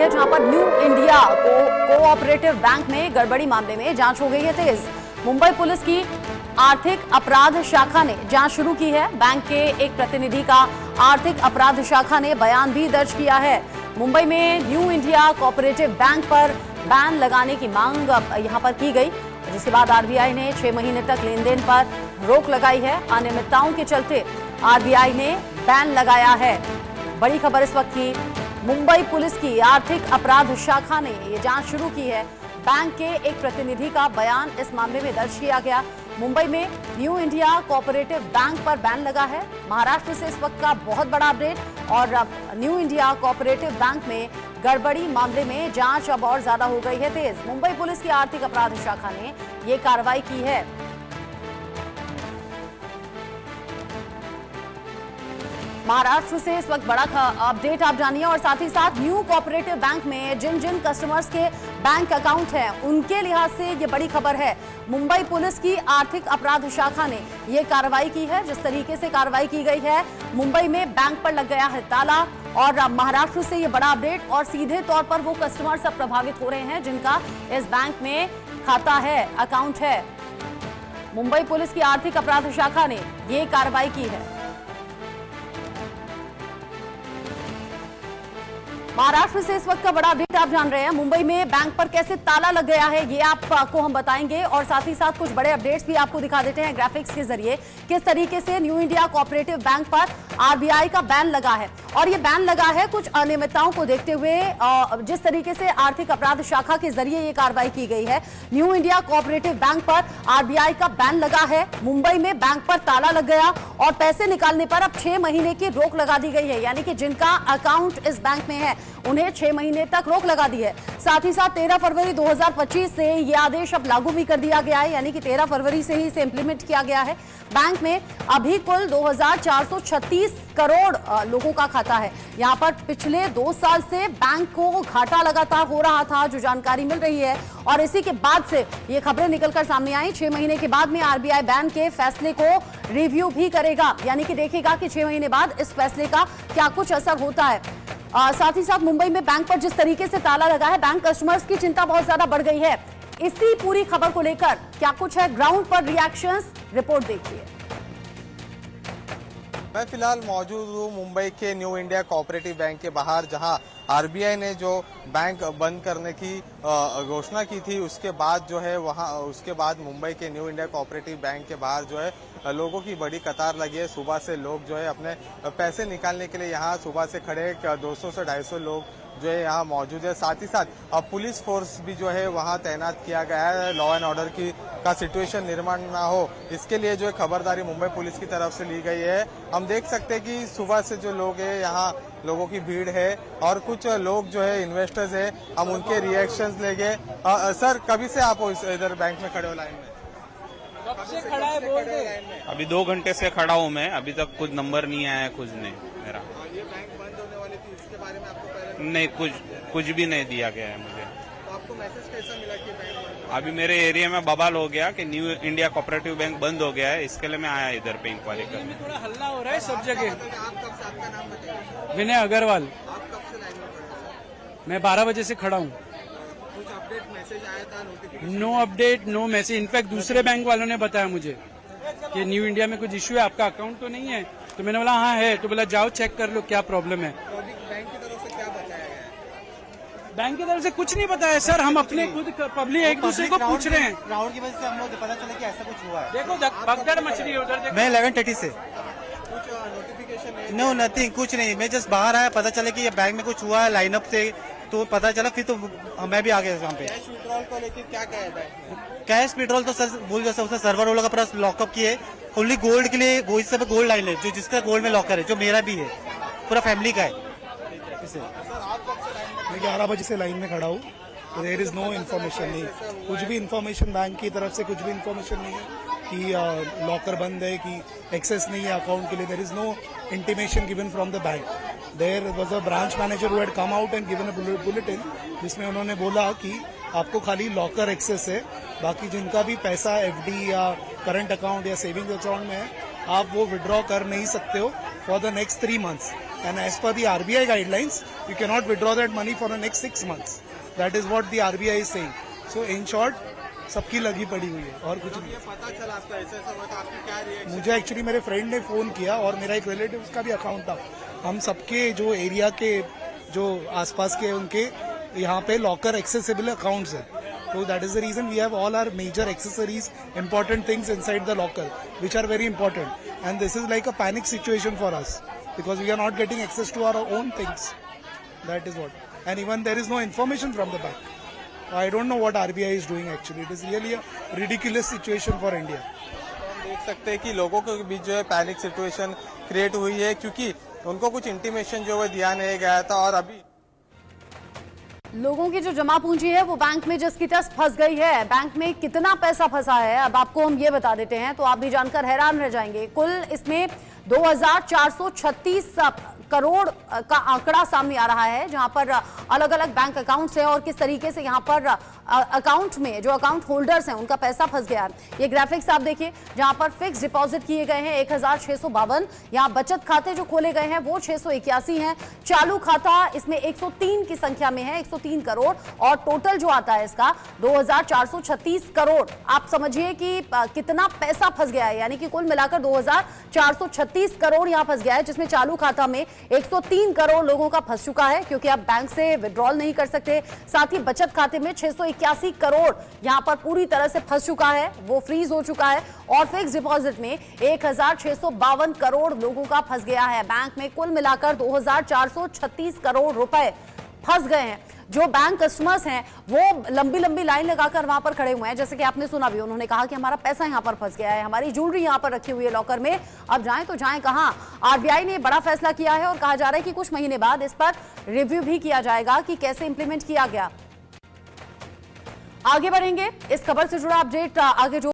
है, जहां पर न्यू इंडिया कोऑपरेटिव बैंक में गड़बड़ी मामले में जांच हो गई है तेज। मुंबई पुलिस की आर्थिक अपराध शाखा ने जांच शुरू की है। बैंक के एक प्रतिनिधि का आर्थिक अपराध शाखा ने बयान भी दर्ज किया है। मुंबई में न्यू इंडिया कोऑपरेटिव बैंक पर बैन लगाने की मांग यहां पर की गई, जिसके बाद आरबीआई ने 6 महीने तक लेन देन पर रोक लगाई है। अनियमितताओं के चलते आरबीआई ने बैन लगाया है। बड़ी खबर इस वक्त की, मुंबई पुलिस की आर्थिक अपराध शाखा ने ये जांच शुरू की है। बैंक के एक प्रतिनिधि का बयान इस मामले में दर्ज किया गया। मुंबई में न्यू इंडिया कोऑपरेटिव बैंक पर बैन लगा है। महाराष्ट्र से इस वक्त का बहुत बड़ा अपडेट, और न्यू इंडिया कोऑपरेटिव बैंक में गड़बड़ी मामले में जांच अब और ज्यादा हो गई है तेज। मुंबई पुलिस की आर्थिक अपराध शाखा ने ये कार्रवाई की है। महाराष्ट्र से इस वक्त बड़ा अपडेट आप जानिए, और साथ ही साथ न्यू कोऑपरेटिव बैंक में जिन जिन कस्टमर्स के बैंक अकाउंट हैं उनके लिहाज से ये बड़ी खबर है। मुंबई पुलिस की आर्थिक अपराध शाखा ने ये कार्रवाई की है। जिस तरीके से कार्रवाई की गई है, मुंबई में बैंक पर लग गया है ताला, और महाराष्ट्र से ये बड़ा अपडेट, और सीधे तौर पर वो कस्टमर्स अब प्रभावित हो रहे हैं जिनका इस बैंक में खाता है, अकाउंट है। मुंबई पुलिस की आर्थिक अपराध शाखा ने ये कार्रवाई की है। महाराष्ट्र से इस वक्त का बड़ा अपडेट आप जान रहे हैं। मुंबई में बैंक पर कैसे ताला लग गया है ये आपको हम बताएंगे, और साथ ही साथ कुछ बड़े अपडेट्स भी आपको दिखा देते हैं ग्राफिक्स के जरिए, किस तरीके से न्यू इंडिया कोऑपरेटिव बैंक पर आरबीआई का बैन लगा है। और ये बैन लगा है कुछ अनियमितताओं को देखते हुए। जिस तरीके से आर्थिक अपराध शाखा के जरिए ये कार्रवाई की गई है, न्यू इंडिया कोऑपरेटिव बैंक पर आरबीआई का बैन लगा है। मुंबई में बैंक पर ताला लग गया और पैसे निकालने पर अब 6 महीने की रोक लगा दी गई है। यानी कि जिनका अकाउंट इस बैंक में है उन्हें 6 महीने तक रोक लगा दी है। साथ ही साथ 13 फरवरी 2025 से ये आदेश अब लागू भी कर दिया गया है, यानी कि 13 फरवरी से ही इसे इंप्लीमेंट किया गया है। बैंक में अभी कुल 2436 करोड़ लोगों का खाता है। यहां पर पिछले 2 साल से बैंक को घाटा लगातार हो रहा था, जो जानकारी मिल रही है, और इसी के बाद से ये खबरें निकलकर सामने आई। 6 महीने के बाद में आरबीआई बैन के फैसले को रिव्यू भी करेगा, यानी कि देखेगा कि 6 महीने बाद इस फैसले का क्या कुछ असर होता है। साथ ही साथ मुंबई में बैंक पर जिस तरीके से ताला लगा है, बैंक कस्टमर्स की चिंता बहुत ज्यादा बढ़ गई है। इसी पूरी खबर को लेकर क्या कुछ है ग्राउंड पर रिएक्शंस, रिपोर्ट देखिए। मैं फिलहाल मौजूद हूँ मुंबई के न्यू इंडिया कोऑपरेटिव बैंक के बाहर, जहां आरबीआई ने जो बैंक बंद करने की घोषणा की थी, उसके बाद जो है उसके बाद मुंबई के न्यू इंडिया कोऑपरेटिव बैंक के बाहर जो है लोगों की बड़ी कतार लगी है। सुबह से लोग जो है अपने पैसे निकालने के लिए यहाँ सुबह से खड़े 200 से 250 लोग जो है यहाँ मौजूद है। साथ ही साथ पुलिस फोर्स भी जो है वहाँ तैनात किया गया है, लॉ एंड ऑर्डर का सिचुएशन निर्माण ना हो, इसके लिए जो है खबरदारी मुंबई पुलिस की तरफ से ली गई है। हम देख सकते हैं कि सुबह से जो लोग हैं यहाँ लोगों की भीड़ है, और कुछ लोग जो है इन्वेस्टर्स है, हम उनके रिएक्शंस लेंगे। सर, कभी से आप इधर बैंक में खड़े हो लाइन में? कब से खड़ा है बोल दे। अभी 2 घंटे से खड़ा हूँ मैं, अभी तक कुछ नंबर नहीं आया है, कुछ नहीं मेरा। ये बैंक बंद होने वाली थी, इसके बारे में आपको पहले नहीं, कुछ भी नहीं दिया गया है मुझे। तो आपको मैसेज कैसा मिला कि बैंक बंद? अभी मेरे एरिया में बवाल हो गया कि न्यू इंडिया कोऑपरेटिव बैंक बंद हो गया है, इसके लिए मैं आया इधर बैंक वाले करने। थोड़ा हल्ला हो रहा है सब जगह। आप कब से, आपका नाम बताइए। विनय अग्रवाल। आप कब से लाइन में खड़े? मैं 12 बजे से खड़ा हूँ। कुछ अपडेट मैसेज आया था? Notification? No update, no message. In fact दूसरे बैंक वालों ने बताया मुझे कि न्यू इंडिया में कुछ इश्यू है, आपका अकाउंट तो नहीं है। तो मैंने बोला हाँ है, तो बोला जाओ चेक कर लो क्या प्रॉब्लम है। तो अभी बैंक की तरफ से क्या बताया गया है? बैंक की तरफ से कुछ नहीं बताया सर, हम अपने खुद पब्लिक एक दूसरे को पूछ रहे हैं। क्राउड की वजह से हम लोग पता चला कि ऐसा कुछ हुआ है। देखो भगदड़ मछली है उधर, देखो। मैं 11:30 से। कुछ नोटिफिकेशन? नो नथिंग, कुछ नहीं। मैं जस्ट बाहर आया, पता चला कि ये बैंक में कुछ हुआ है लाइनअप से, तो पता चला, फिर तो मैं भी आ गया वहाँ पे। कैश विड्रॉल को लेकर क्या कहा है बैंक ने? कैश विड्रॉल तो सर भूल जाओ, उसने सर्वर वालों का पूरा लॉकअप किए। ओनली गोल्ड के लिए वो इस सब गोल्ड लाइन है, जो जिसका गोल्ड में लॉकर है, जो मेरा भी है, पूरा फैमिली का है। मैं 11 बजे से लाइन में खड़ा हूँ। देयर इज नो इन्फॉर्मेशन, नहीं कुछ भी इन्फॉर्मेशन बैंक की तरफ से, कुछ भी इन्फॉर्मेशन नहीं है कि लॉकर बंद है, कि एक्सेस नहीं है अकाउंट के लिए। There is no intimation given from the bank. There was a branch manager who had come out and given a bulletin, जिसमें उन्होंने बोला कि आपको खाली लॉकर एक्सेस है, बाकी जिनका भी पैसा एफडी या करंट अकाउंट या सेविंग अकाउंट में है, आप वो विड्रॉ कर नहीं सकते हो for the next 3 months. and as per the RBI guidelines, you cannot withdraw that money for the next 6 months. That is what the RBI is saying. So in short, सबकी लगी पड़ी हुई है और कुछ नहीं। पता चला आपका ऐसा हुआ तो आपकी क्या रिएक्शन? मुझे एक्चुअली मेरे फ्रेंड ने फोन किया और मेरा एक रिलेटिव उसका भी अकाउंट था। हम सबके जो एरिया के जो आसपास के उनके यहाँ पे लॉकर एक्सेसिबल अकाउंट्स है, तो that is the reason we have all our major accessories, important things inside the locker which are very important, and this is like a panic situation for us because we are not getting access to our own things. That is what, and even there is no information from the bank. I don't know what RBI is doing actually. It is really a ridiculous situation for India. देख सकते हैं कि लोगों के बीच जो है panic situation create हुई है क्योंकि उनको कुछ इंटीमेशन जो है दिया नहीं गया था और अभी लोगों की जो जमा पूंजी है वो बैंक में जिसकी तस फंस गई है। बैंक में कितना पैसा फंसा है अब आपको हम ये बता देते हैं तो आप भी जानकर हैरान रह जाएंगे। कुल इसमें 2436 करोड़ का आंकड़ा सामने आ रहा है, जहां पर अलग अलग बैंक अकाउंट्स हैं और किस तरीके से यहां पर अकाउंट में जो अकाउंट होल्डर्स हैं उनका पैसा फंस गया है। ये ग्राफिक्स आप देखिए, जहां पर फिक्स डिपॉजिट किए गए हैं 1652, यहां बचत खाते जो खोले गए हैं वो 681 हैं, चालू खाता इसमें 103 की संख्या में है, 103 करोड़, और टोटल जो आता है इसका 2436 करोड़। आप समझिए कि कितना पैसा फंस गया है, यानी कि कुल मिलाकर 2436 करोड़ यहां फंस गया है, जिसमें चालू खाता में 103 करोड़ लोगों का फंस चुका है क्योंकि आप बैंक से विड्रॉल नहीं कर सकते। साथ ही बचत खाते में 681 करोड़ यहां पर पूरी तरह से फंस चुका है, वो फ्रीज हो चुका है, और फिक्स डिपॉजिट में 1652 करोड़ लोगों का फंस गया है। बैंक में कुल मिलाकर 2436 करोड़ रुपए फंस गए हैं। जो बैंक कस्टमर्स हैं वो लंबी लंबी लाइन लगाकर वहां पर खड़े हुए हैं, जैसे कि आपने सुना भी, उन्होंने कहा कि हमारा पैसा यहां पर फंस गया है, हमारी ज्वेलरी यहां पर रखी हुई है लॉकर में, अब जाएं तो जाएं कहां। आरबीआई ने बड़ा फैसला किया है और कहा जा रहा है कि कुछ महीने बाद इस पर रिव्यू भी किया जाएगा कि कैसे इंप्लीमेंट किया गया। आगे बढ़ेंगे, इस खबर से जुड़ा अपडेट आगे जो